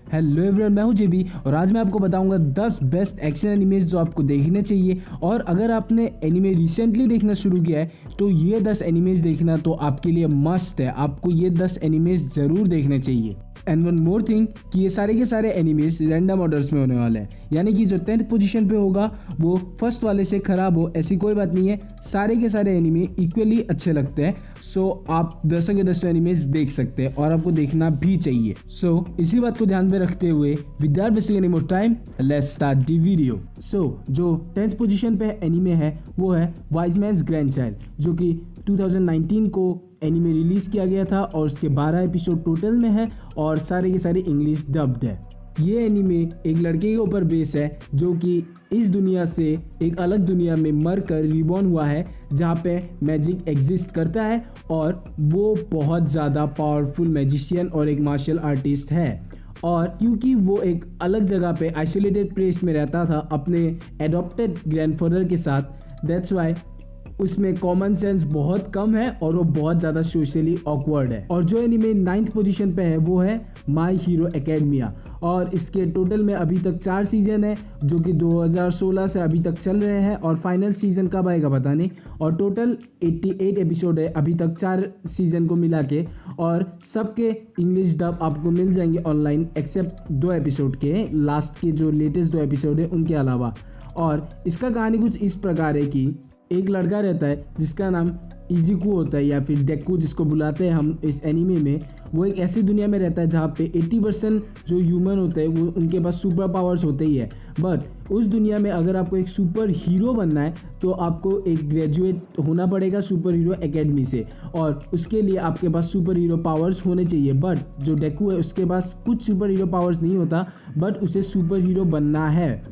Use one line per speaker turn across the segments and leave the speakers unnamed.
Hello everyone, मैं हूं जेबी और आज मैं आपको बताऊंगा 10 बेस्ट एक्शन एनिमेज जो आपको देखने चाहिए। और अगर आपने एनिमे रिसेंटली देखना शुरू किया है तो ये 10 एनिमेज देखना तो आपके लिए मस्त है। आपको ये 10 एनिमेज ज़रूर देखने चाहिए। एंड वन मोर थिंग कि ये सारे के सारे एनिमेज रैंडम ऑर्डर्स में होने वाले हैं, यानी कि जो 10th पोजीशन पे होगा वो फर्स्ट वाले से खराब हो ऐसी कोई बात नहीं है। सारे के सारे एनिमे इक्वली अच्छे लगते हैं। सो आप 10 के 10 एनिमेज देख सकते हैं और आपको देखना भी चाहिए। सो इसी बात को ध्यान में रखते हुए without wasting any more time let's start the video. So जो 10th पोजीशन पे एनिमे है वो है वाइज मैन्स ग्रैंडचाइल्ड, जो कि 2019 को एनिमे रिलीज किया गया था और उसके 12 एपिसोड टोटल में है और सारे के सारे इंग्लिश डब्ड है। ये एनिमे एक लड़के के ऊपर बेस है जो कि इस दुनिया से एक अलग दुनिया में मर कर रिबॉर्न हुआ है, जहाँ पे मैजिक एग्जिस्ट करता है और वो बहुत ज़्यादा पावरफुल मैजिशियन और एक मार्शल आर्टिस्ट है। और क्योंकि वो एक अलग जगह पे आइसोलेटेड प्लेस में रहता था अपने एडॉप्टेड ग्रैंडफादर के साथ, दैट्स वाई उसमें कॉमन सेंस बहुत कम है और वो बहुत ज़्यादा सोशली ऑकवर्ड है। और जो एनिमे 9th पोजीशन पे है वो है माय हीरो एकेडमिया और इसके टोटल में अभी तक 4 सीजन है जो कि 2016 से अभी तक चल रहे हैं और फाइनल सीजन कब आएगा पता नहीं। और टोटल 88 एपिसोड है अभी तक 4 सीजन को मिला के और सबके इंग्लिश डब आपको मिल जाएंगे ऑनलाइन एक्सेप्ट 2 एपिसोड के, लास्ट के जो लेटेस्ट 2 एपिसोड है उनके अलावा। और इसका कहानी कुछ इस प्रकार है कि एक लड़का रहता है जिसका नाम इजिकू होता है या फिर डेकू जिसको बुलाते हैं हम इस एनीमे में। वो एक ऐसी दुनिया में रहता है जहाँ पे 80% जो ह्यूमन होते हैं वो उनके पास सुपर पावर्स होते ही है। बट उस दुनिया में अगर आपको एक सुपर हीरो बनना है तो आपको एक ग्रेजुएट होना पड़ेगा सुपर हीरो एकेडमी से और उसके लिए आपके पास सुपर हीरो पावर्स होने चाहिए। बट जो डेकू है उसके पास कुछ सुपर हीरो पावर्स नहीं होता, बट उसे सुपर हीरो बनना है।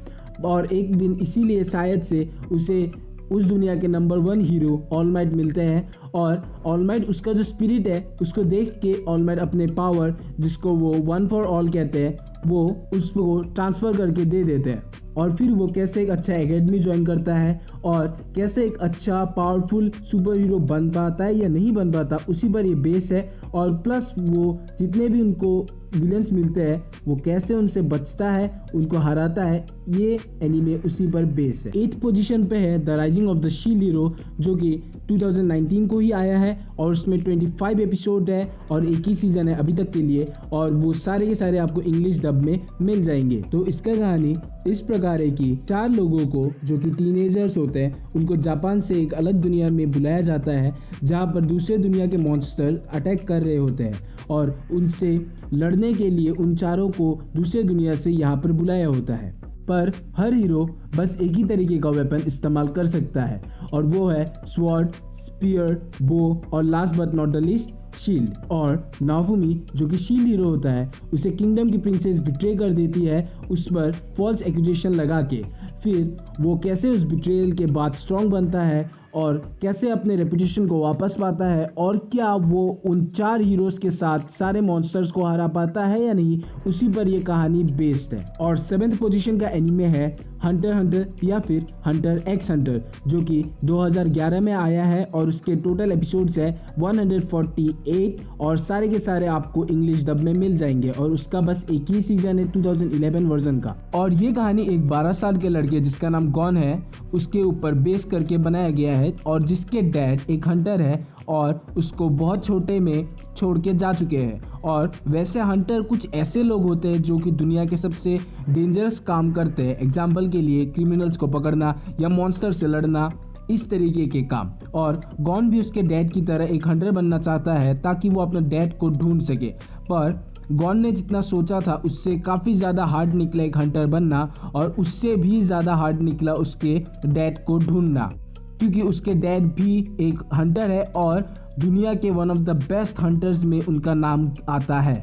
और एक दिन इसीलिए शायद से उसे उस दुनिया के नंबर 1 हीरो ऑल माइट मिलते हैं और ऑल माइट उसका जो स्पिरिट है उसको देख के ऑल माइट अपने पावर जिसको वो 1 फॉर ऑल कहते हैं वो उसको ट्रांसफ़र करके दे देते हैं। और फिर वो कैसे एक अच्छा एकेडमी ज्वाइन करता है और कैसे एक अच्छा पावरफुल सुपर हीरो बन पाता है या नहीं बन पाता उसी पर ये बेस है। और प्लस वो जितने भी उनको विलेंस मिलते हैं वो कैसे उनसे बचता है, उनको हराता है, ये एनीमे उसी पर बेस है। 8th पोजीशन पे है the rising of the shield hero जो कि 2019 को ही आया है और उसमें 25 एपिसोड है और एक ही सीजन है अभी तक के लिए और वो सारे के सारे आपको इंग्लिश डब में मिल जाएंगे। तो इसका कहानी इस प्रकार है कि 4 लोगों को जो कि टीनेजर्स होते हैं उनको जापान से एक अलग दुनिया में बुलाया जाता है जहाँ पर दूसरे दुनिया के मॉन्स्टर अटैक कर रहे होते हैं और उनसे लड़ने के लिए उन चारों को दूसरे दुनिया से यहाँ पर बुलाया होता है। पर हर हीरो बस एक ही तरीके का वेपन इस्तेमाल कर सकता है और वो है स्वॉर्ड, स्पीयर, बो और last but not the least shield. और नाफुमी जो कि शील्ड हीरो होता है उसे किंगडम की प्रिंसेस बिट्रे कर देती है उस पर फॉल्स एक्यूजेशन लगा के। फिर वो कैसे उस बिट्रेयल के बाद स्ट्रॉन्ग बनता है और कैसे अपने रेपुटेशन को वापस पाता है और क्या वो उन 4 हीरोज़ के साथ सारे मॉन्स्टर्स को हरा पाता है या नहीं, उसी पर ये कहानी बेस्ड है। और 7th पोजीशन का एनीमे है हंटर हंटर या फिर हंटर एक्स हंटर जो कि 2011 में आया है और उसके टोटल एपिसोड्स है 148 और सारे के सारे आपको इंग्लिश डब में मिल जाएंगे और उसका बस एक ही सीजन है 2011 वर्जन का। और ये कहानी एक 12 साल के लड़के जिसका नाम गॉन है उसके ऊपर बेस करके बनाया गया है और जिसके डैड एक हंटर है और उसको बहुत छोटे में छोड़ के जा चुके हैं। और वैसे हंटर कुछ ऐसे लोग होते हैं जो कि दुनिया के सबसे डेंजरस काम करते हैं, एग्जाम्पल के लिए क्रिमिनल्स को पकड़ना या मॉन्स्टर से लड़ना, इस तरीके के काम। और गॉन भी उसके डैड की तरह एक हंटर बनना चाहता है ताकि वो अपने डैड को ढूंढ सके, पर गॉन ने जितना सोचा था उससे काफ़ी ज़्यादा हार्ड निकला एक हंटर बनना और उससे भी ज़्यादा हार्ड निकला उसके डैड को ढूंढना, क्योंकि उसके डैड भी एक हंटर है और दुनिया के one of the best hunters में उनका नाम आता है।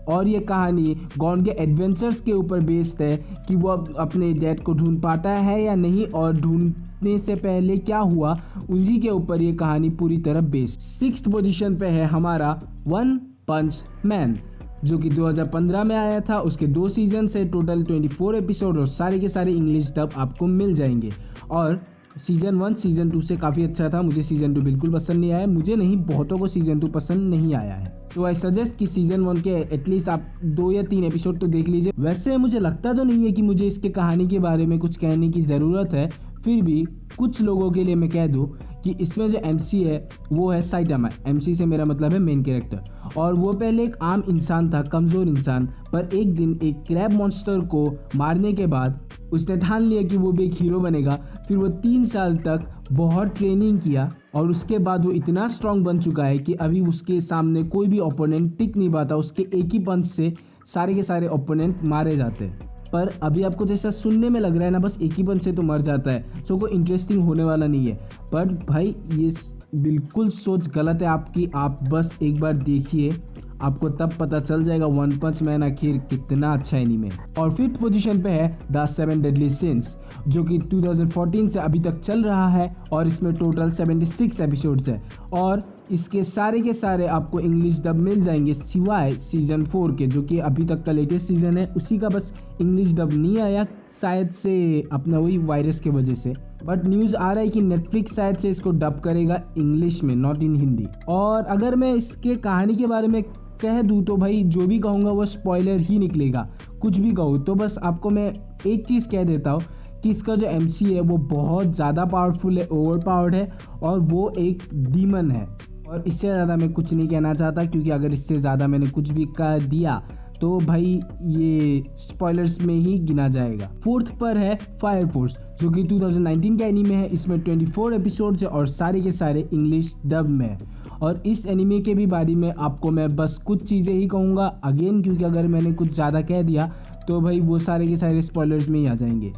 और ये कहानी गॉन के एडवेंचर्स के ऊपर बेस्ड है कि वो अपने डैड को ढूंढ पाता है या नहीं और ढूंढने से पहले क्या हुआ, उसी के ऊपर ये कहानी पूरी तरह बेस्ड। 6th पोजीशन पे है हमारा वन पंच मैन जो कि 2015 में आया था। उसके 2 सीजन से टोटल 24 एपिसोड और सारे के सारे इंग्लिश डब आपको मिल जाएंगे। और सीज़न 1 सीज़न 2 से काफ़ी अच्छा था। मुझे सीज़न 2 बिल्कुल पसंद नहीं आया, मुझे नहीं बहुतों को सीज़न 2 पसंद नहीं आया है। सो आई सजेस्ट कि सीज़न 1 के एटलीस्ट आप 2 या 3 एपिसोड तो देख लीजिए। वैसे मुझे लगता तो नहीं है कि मुझे इसके कहानी के बारे में कुछ कहने की ज़रूरत है, फिर भी कुछ लोगों के लिए मैं कह दूँ कि इसमें जो MC है वो है साइटामा। MC से मेरा मतलब है मेन कैरेक्टर, और वो पहले एक आम इंसान था, कमज़ोर इंसान, पर एक दिन एक क्रैब मॉन्स्टर को मारने के बाद उसने ठान लिया कि वो भी एक हीरो बनेगा। फिर वो 3 साल तक बहुत ट्रेनिंग किया और उसके बाद वो इतना स्ट्रांग बन चुका है कि अभी उसके सामने कोई भी ओपोनेंट टिक नहीं पाता। उसके एक ही पंच से सारे के सारे ओपोनेंट मारे जाते हैं। पर अभी आपको जैसा सुनने में लग रहा है ना, बस एक ही पंच से तो मर जाता है, सो कोई इंटरेस्टिंग होने वाला नहीं है। पर भाई ये बिल्कुल सोच गलत है आपकी। आप बस एक बार देखिए, आपको तब पता चल जाएगा वन पंच मैन आखिर कितना अच्छा एनीमे है। और 5th पोजीशन पे है द 7 डेडली सिंस, जो कि 2014 से अभी तक चल रहा है और इसमें टोटल 76 एपिसोड्स है और इसके सारे के सारे आपको इंग्लिश डब मिल जाएंगे, सिवाय सीजन 4 के, जो कि अभी तक का लेटेस्ट सीजन है। उसी का बस इंग्लिश डब नहीं आया, शायद से अपना वही वायरस के वजह से। बट न्यूज़ आ रहा है कि नेटफ्लिक्स शायद से इसको डब करेगा इंग्लिश में, नॉट इन हिंदी। और अगर मैं इसके कहानी के बारे में कह दूँ तो भाई जो भी कहूँगा वो स्पॉइलर ही निकलेगा, कुछ भी कहूँ तो। बस आपको मैं एक चीज़ कह देता हूँ कि इसका जो MC है वो बहुत ज़्यादा पावरफुल है, ओवर पावर्ड है, और वो एक डीमन है। और इससे ज़्यादा मैं कुछ नहीं कहना चाहता, क्योंकि अगर इससे ज़्यादा मैंने कुछ भी कह दिया तो भाई ये स्पॉयलर्स में ही गिना जाएगा। 4th पर है फायर फोर्स, जो कि 2019 का एनीमे है। इसमें 24 एपिसोड्स है और सारे के सारे इंग्लिश डब में है। और इस एनीमे के भी बारे में आपको मैं बस कुछ चीज़ें ही कहूँगा अगेन, क्योंकि अगर मैंने कुछ ज़्यादा कह दिया तो भाई वो सारे के सारे स्पॉयलर्स में ही आ जाएंगे।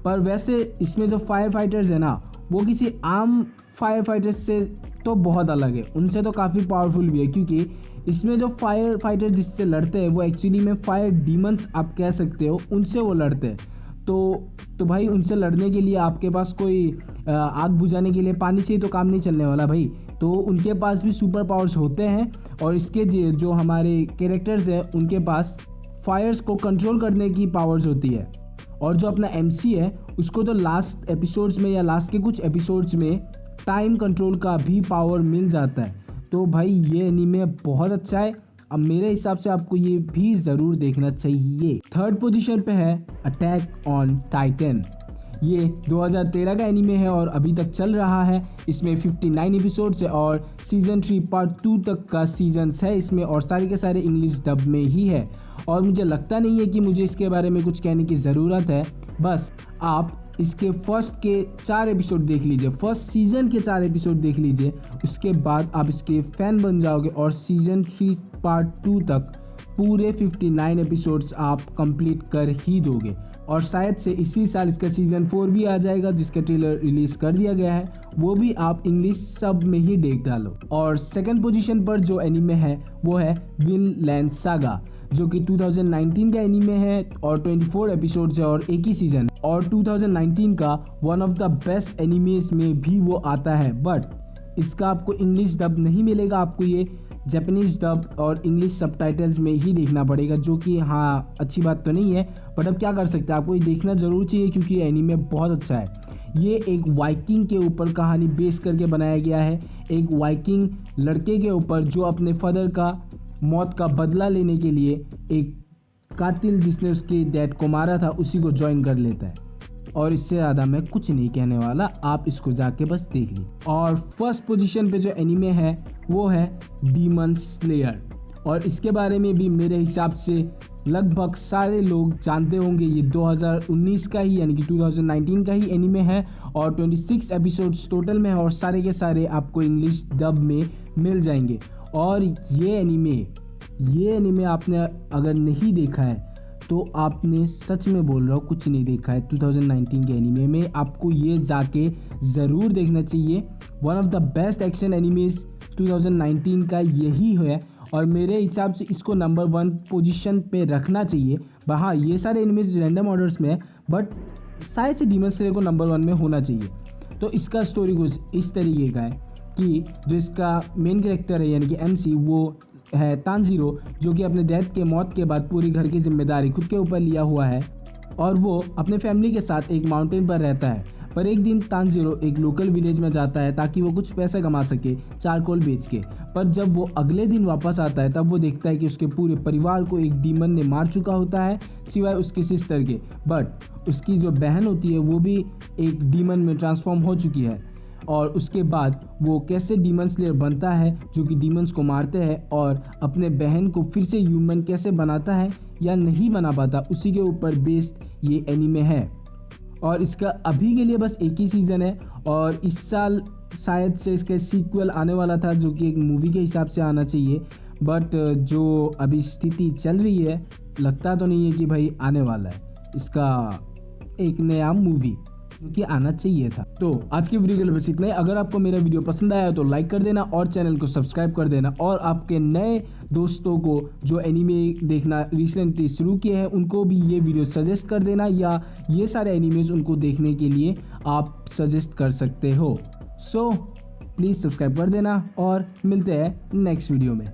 पर वैसे इसमें जो फायर फाइटर्स है ना, वो किसी आम फायर फाइटर्स से तो बहुत अलग है, उनसे तो काफ़ी पावरफुल भी है, क्योंकि इसमें जो फायर फाइटर जिससे लड़ते हैं वो एक्चुअली में फायर डीमंस आप कह सकते हो, उनसे वो लड़ते हैं। तो भाई उनसे लड़ने के लिए आपके पास कोई आग बुझाने के लिए पानी से ही तो काम नहीं चलने वाला भाई। तो उनके पास भी सुपर पावर्स होते हैं, और इसके जो हमारे कैरेक्टर्स हैं उनके पास फायर्स को कंट्रोल करने की पावर्स होती है। और जो अपना MC है उसको तो लास्ट एपिसोड्स में या लास्ट के कुछ एपिसोड्स में टाइम कंट्रोल का भी पावर मिल जाता है। तो भाई ये एनीमे बहुत अच्छा है, अब मेरे हिसाब से आपको ये भी ज़रूर देखना चाहिए। 3rd पोजीशन पे है अटैक ऑन टाइटन। ये 2013 का एनीमे है और अभी तक चल रहा है। इसमें 59 एपिसोड्स है और सीज़न 3 पार्ट 2 तक का सीजन्स है इसमें, और सारे के सारे इंग्लिश डब में ही है। और मुझे लगता नहीं है कि मुझे इसके बारे में कुछ कहने की ज़रूरत है। बस आप इसके फर्स्ट के 4 एपिसोड देख लीजिए, फर्स्ट सीज़न के 4 एपिसोड देख लीजिए, उसके बाद आप इसके फ़ैन बन जाओगे और सीज़न 3 पार्ट 2 तक पूरे 59 एपिसोड्स आप कंप्लीट कर ही दोगे। और शायद से इसी साल इसका सीज़न 4 भी आ जाएगा, जिसका ट्रेलर रिलीज़ कर दिया गया है, वो भी आप इंग्लिश सब में ही देख डालो। और 2nd पोजीशन पर जो एनीमे है वो है विनलैंड सागा, जो कि 2019 का एनीमे है और 24 एपिसोड्स है और एक ही सीज़न, और 2019 का वन ऑफ द बेस्ट एनीमेज में भी वो आता है। बट इसका आपको इंग्लिश डब नहीं मिलेगा, आपको ये जापानीज डब और इंग्लिश सबटाइटल्स में ही देखना पड़ेगा, जो कि हाँ अच्छी बात तो नहीं है, बट अब क्या कर सकते हैं, आपको ये देखना ज़रूर चाहिए क्योंकि ये एनीमे बहुत अच्छा है। ये एक वाइकिंग के ऊपर कहानी बेस करके बनाया गया है, एक वाइकिंग लड़के के ऊपर जो अपने फादर का मौत का बदला लेने के लिए एक कातिल जिसने उसके डैड को मारा था उसी को ज्वाइन कर लेता है। और इससे ज़्यादा मैं कुछ नहीं कहने वाला, आप इसको जाके बस देख लीजिए। और 1st पोजीशन पे जो एनीमे है वो है डीमन स्लेयर, और इसके बारे में भी मेरे हिसाब से लगभग सारे लोग जानते होंगे। ये 2019 का ही यानी कि 2019 का ही एनीमे है और 26 एपिसोड्स टोटल में है और सारे के सारे आपको इंग्लिश डब में मिल जाएंगे। और ये एनीमे आपने अगर नहीं देखा है तो आपने सच में बोल रहा हूँ कुछ नहीं देखा है। 2019 के एनीमे में आपको ये जाके ज़रूर देखना चाहिए। One of the best action animes 2019 का यही है और मेरे हिसाब से इसको नंबर 1 पोजीशन पे रखना चाहिए। हाँ, ये सारे एनीमेज रैंडम ऑर्डर्स में है बट शायद से डीमन स्लेयर को नंबर 1 में होना चाहिए। तो इसका स्टोरी कुछ इस तरीके का है कि जो इसका मेन कैरेक्टर है यानी कि MC, वो है तानजीरो, जो कि अपने डैड के मौत के बाद पूरी घर की जिम्मेदारी खुद के ऊपर लिया हुआ है और वो अपने फैमिली के साथ एक माउंटेन पर रहता है। पर एक दिन तानजीरो एक लोकल विलेज में जाता है ताकि वो कुछ पैसे कमा सके चारकोल बेच के। पर जब वो अगले दिन वापस आता है तब वो देखता है कि उसके पूरे परिवार को एक डीमन ने मार चुका होता है सिवाय उसकी सिस्टर के। बट उसकी जो बहन होती है वो भी एक डीमन में ट्रांसफॉर्म हो चुकी है। और उसके बाद वो कैसे डीमन स्लेयर बनता है जो कि डीमंस को मारते हैं और अपने बहन को फिर से ह्यूमन कैसे बनाता है या नहीं बना पाता, उसी के ऊपर बेस्ड ये एनीमे है। और इसका अभी के लिए बस एक ही सीज़न है और इस साल शायद से इसका सीक्वल आने वाला था जो कि एक मूवी के हिसाब से आना चाहिए। बट जो अभी स्थिति चल रही है लगता तो नहीं है कि भाई आने वाला है इसका एक नया मूवी जो कि आना चाहिए था। तो आज की वीडियो के लिए बस इतना ही। अगर आपको मेरा वीडियो पसंद आया तो लाइक कर देना और चैनल को सब्सक्राइब कर देना। और आपके नए दोस्तों को जो एनीमे देखना रिसेंटली शुरू किए हैं उनको भी ये वीडियो सजेस्ट कर देना, या ये सारे एनीमेज उनको देखने के लिए आप सजेस्ट कर सकते हो। सो प्लीज़ सब्सक्राइब कर देना और मिलते हैं नेक्स्ट वीडियो में।